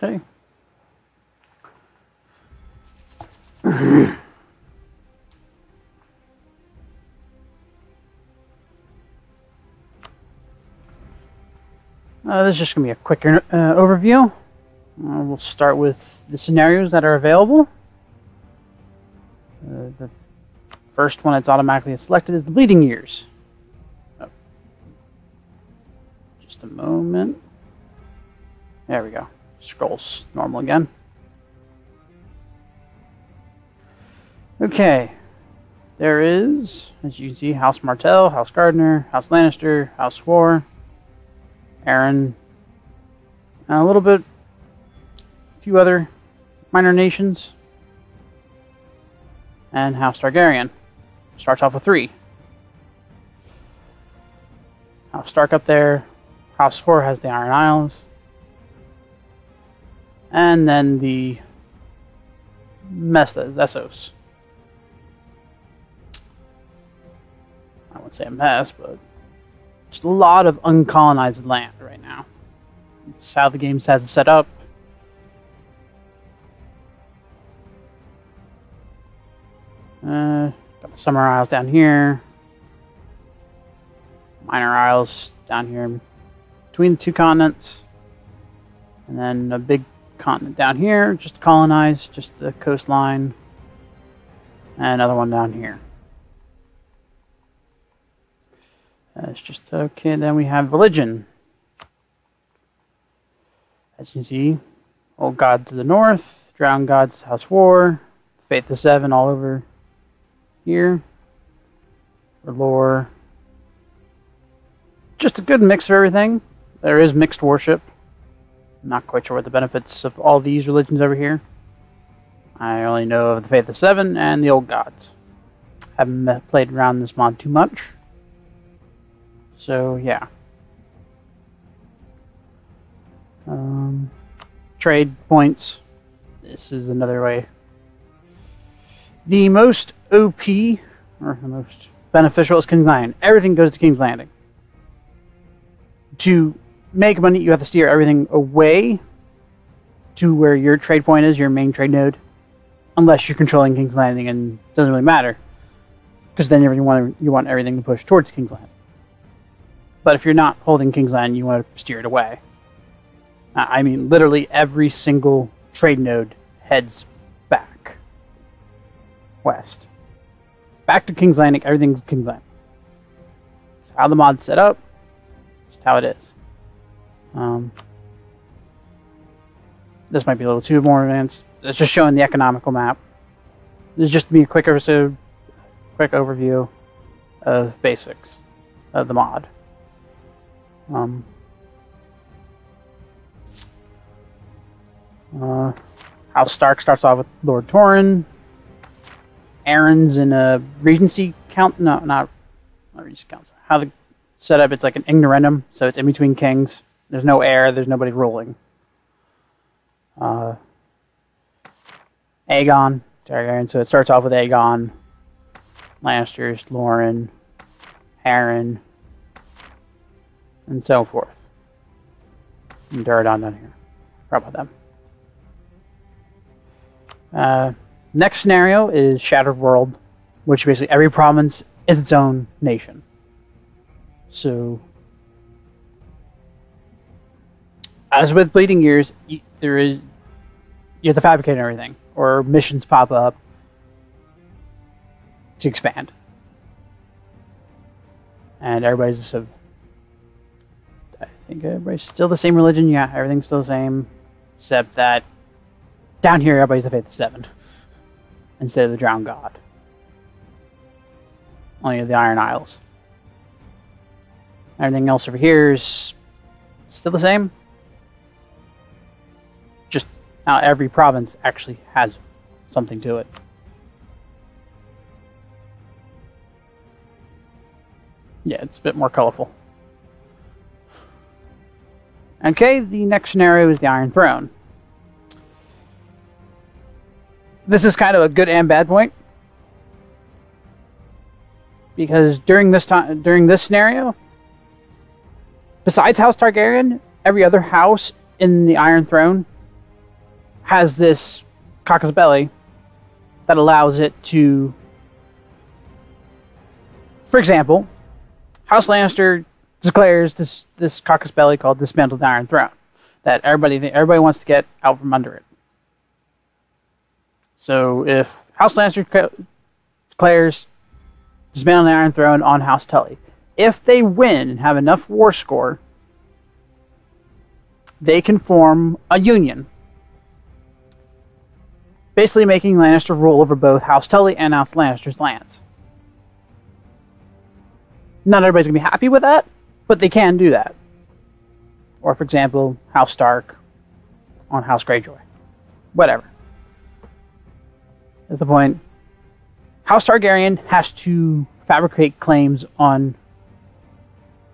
Okay. This is just going to be a quick overview. We'll start with the scenarios that are available. The first one that's automatically selected is the bleeding years. Oh. Just a moment. There we go. Scrolls normal again. Okay. There is, as you can see, House Martell, House Gardner, House Lannister, House Swore, Aaron, and a little bit, a few other minor nations, and House Targaryen. Starts off with 3. House Stark up there. House Swore has the Iron Isles. And then the Essos. I wouldn't say a mess, but just a lot of uncolonized land right now. It's how the game has it set up. Got the Summer Isles down here. Minor Isles down here between the 2 continents. And then a big continent down here, just colonized, just the coastline. And another one down here. That's just okay. Then we have religion. As you can see, old god to the north, drowned gods, House War, Faith of 7 all over here. For lore. Just a good mix of everything. There is mixed worship. I'm not quite sure what the benefits of all these religions over here. I only know of the Faith of 7 and the old gods. Haven't played around this mod too much. So, yeah. Trade points. This is another way. The most OP, or the most beneficial, is King's Landing. Everything goes to King's Landing. To make money, you have to steer everything away to where your trade point is, your main trade node. Unless you're controlling King's Landing, and it doesn't really matter. Because then you want everything to push towards King's Landing. But if you're not holding King's Landing, you want to steer it away. I mean, literally every single trade node heads back west. Back to King's Landing, everything's King's Landing. It's how the mod's set up. Just how it is. This might be a little too more advanced. It's just showing the economical map. This is just to be a quick episode, quick overview of basics of the mod. House Stark starts off with Lord Torrin. Aaron's in a Regency count. No, not Regency Council. How the setup? It's like an ignorandum, so it's in between kings. There's no heir. There's nobody ruling. Aegon Targaryen. So it starts off with Aegon, Lannisters, Lauren, Aaron, and so forth. And Duradon down here. Forgot about them. Next scenario is Shattered World, which basically every province is its own nation. So, as with Bleeding Years, you have to fabricate everything, or missions pop up to expand. And everybody's just I think everybody's still the same religion. Yeah, everything's still the same, except that down here everybody's the Faith of 7 instead of the Drowned God. Only the Iron Isles. Everything else over here is still the same. Just now every province actually has something to it. Yeah, it's a bit more colorful. Okay, the next scenario is the Iron Throne. This is kind of a good and bad point. Because during this scenario, besides House Targaryen, every other house in the Iron Throne has this caucus belly that allows it to, for example, House Lannister declares this caucus belly called Dismantled Iron Throne that everybody wants to get out from under it. So if House Lannister declares Dismantled Iron Throne on House Tully, if they win and have enough war score, they can form a union, basically making Lannister rule over both House Tully and House Lannister's lands. Not everybody's going to be happy with that, but they can do that. Or, for example, House Stark on House Greyjoy. Whatever. That's the point. House Targaryen has to fabricate claims on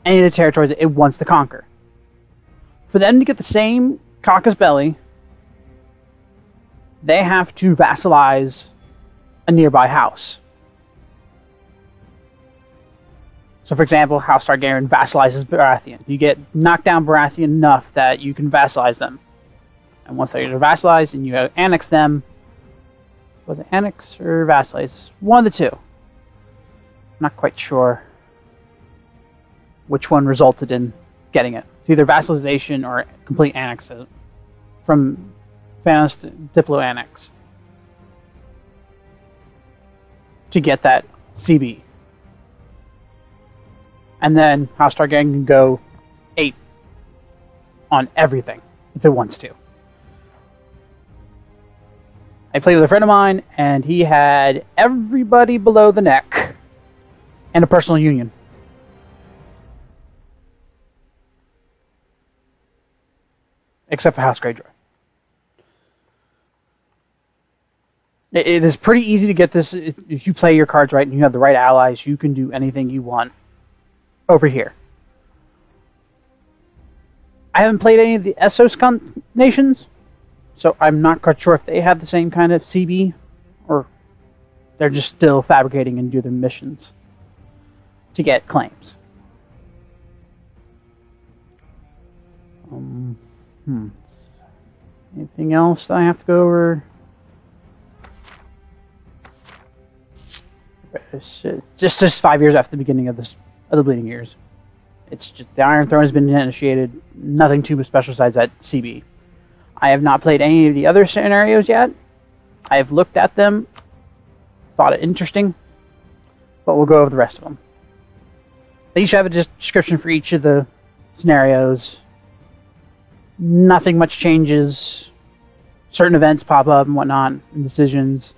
any of the territories that it wants to conquer. For them to get the same caucus belly, they have to vassalize a nearby house. So, for example, House Targaryen vassalizes Baratheon. You get knocked down Baratheon enough that you can vassalize them. And once they're vassalized and you annex them, was it annex or vassalize? One of the two. Not quite sure which one resulted in getting it. It's either vassalization or complete annex from Thanos Diplo Annex to get that CB. And then House Targaryen can go 8 on everything if it wants to. I played with a friend of mine, and he had everybody below the neck and a personal union. Except for House Greyjoy. It is pretty easy to get this. If you play your cards right and you have the right allies, you can do anything you want over here. I haven't played any of the Essos nations, so I'm not quite sure if they have the same kind of CB, or they're just still fabricating and do their missions to get claims. Anything else that I have to go over? It's just 5 years after the beginning of the Bleeding Years. It's just the Iron Throne has been initiated. Nothing too special besides that CB. I have not played any of the other scenarios yet. I have looked at them, thought it interesting, but we'll go over the rest of them. They each have a description for each of the scenarios. Nothing much changes. Certain events pop up and whatnot, and decisions.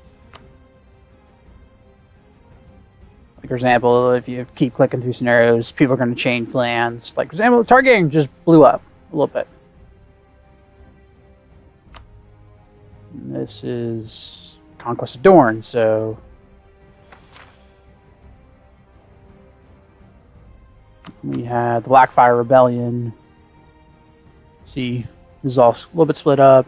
Like, for example, if you keep clicking through scenarios, people are going to change lands. Like, for example, Targaryen just blew up a little bit. And this is Conquest of Dorne, so we had the Blackfire Rebellion. See, this is all a little bit split up.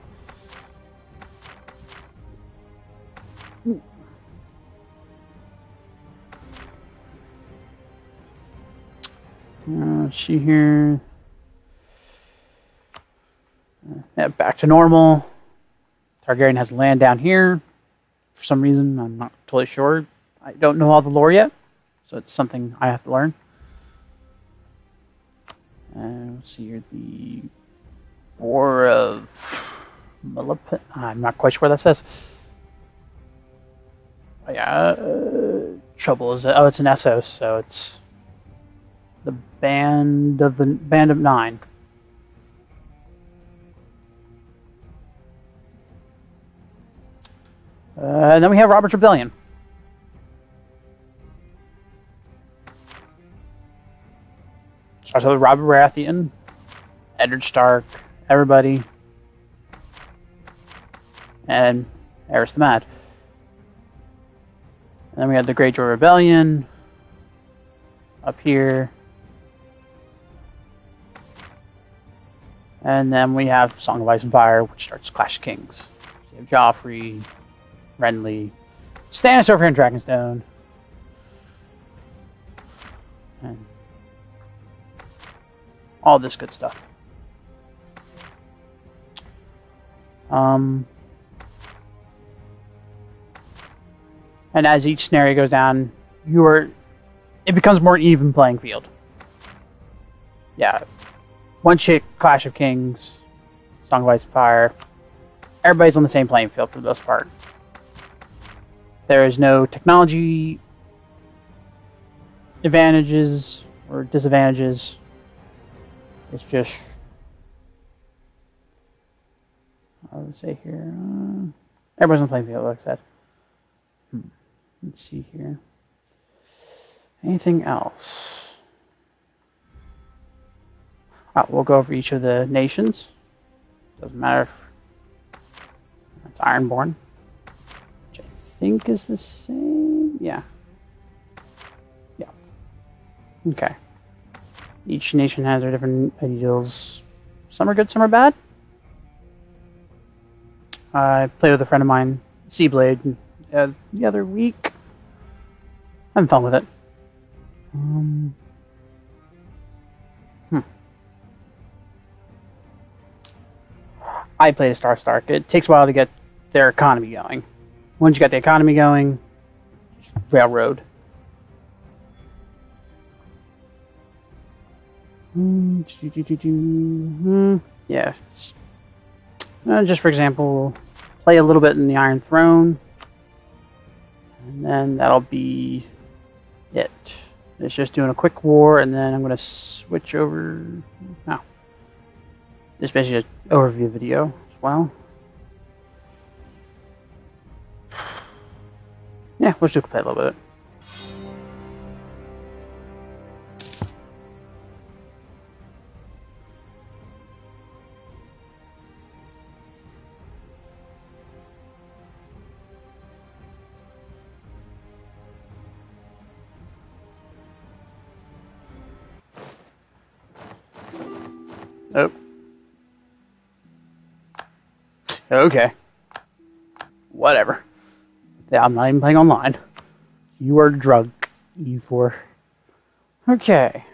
Let's see here. Yeah, back to normal. Targaryen has land down here. For some reason, I'm not totally sure. I don't know all the lore yet, so it's something I have to learn. And let's see here, the War of Malapit. I'm not quite sure what that says. Oh, yeah, trouble is it's an Essos, so it's the Band of 9. And then we have Robert's Rebellion. Starts with Robert Baratheon, Eddard Stark, everybody, and Aerys the Mad. And then we have the Greyjoy Rebellion up here. And then we have Song of Ice and Fire, which starts Clash of Kings. So you have Joffrey, Renly, Stannis over here in Dragonstone. And all this good stuff. And as each scenario goes down, it becomes more even playing field. Yeah. Once you hit Clash of Kings, Song of Ice and Fire, everybody's on the same playing field for the most part. There is no technology advantages or disadvantages. It's just, I would say here, everybody's on the playing field, like I said. Let's see here. Anything else? We'll go over each of the nations. Doesn't matter if it's Ironborn, which I think is the same. Yeah. Yeah. Okay. Each nation has their different ideals. Some are good, some are bad. I played with a friend of mine, Seablade, the other week. Having fun with it. I played a Star Stark. It takes a while to get their economy going. Once you got the economy going, railroad. Yeah. Just for example, play a little bit in the Iron Throne. And then that'll be it. It's just doing a quick war, and then I'm going to switch over. No. This is basically an overview video as well. Yeah, we'll just play a little bit. Oh. Okay. Whatever. Yeah, I'm not even playing online. You are drunk, EU4. Okay.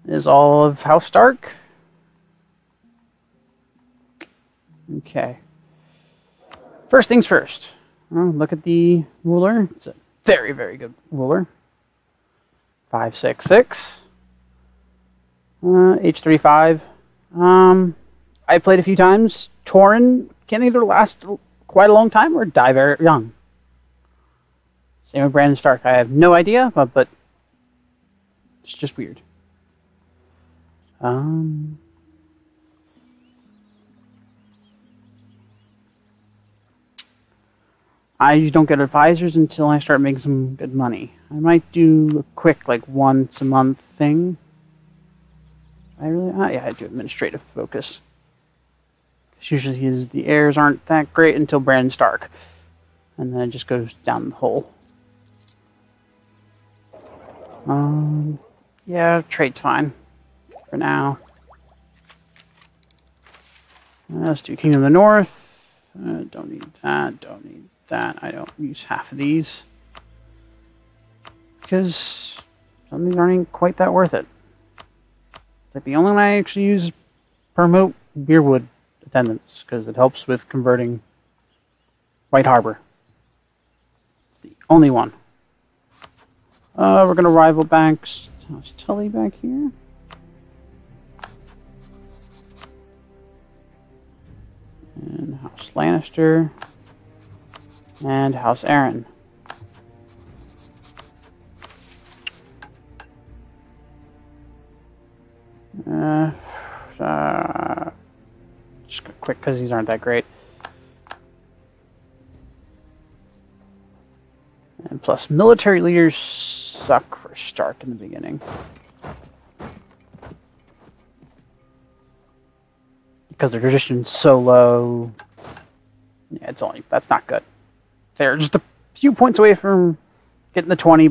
Is all of House Stark? Okay. First things first. Look at the ruler. It's a very, very good ruler. 566. H35. I played a few times. Tauren can either last quite a long time or die very young. Same with Brandon Stark. I have no idea, but it's just weird. I usually don't get advisors until I start making some good money. I might do a quick, like, once a month thing. Yeah, I do administrative focus. Because usually the heirs aren't that great until Brandon Stark. And then it just goes down the hole. Yeah, trade's fine. For now. Let's do Kingdom of the North. Don't need that, don't need that. I don't use half of these. Because some of these aren't quite that worth it. Like the only one I actually use is promote Beerwood attendance because it helps with converting White Harbor. It's the only one. We're gonna rival banks. How's Tully back here? And House Lannister and House Aaron. Just go quick because these aren't that great. And plus, military leaders suck for Stark in the beginning. Because their tradition's so low. Yeah, that's not good. They're just a few points away from getting the 20.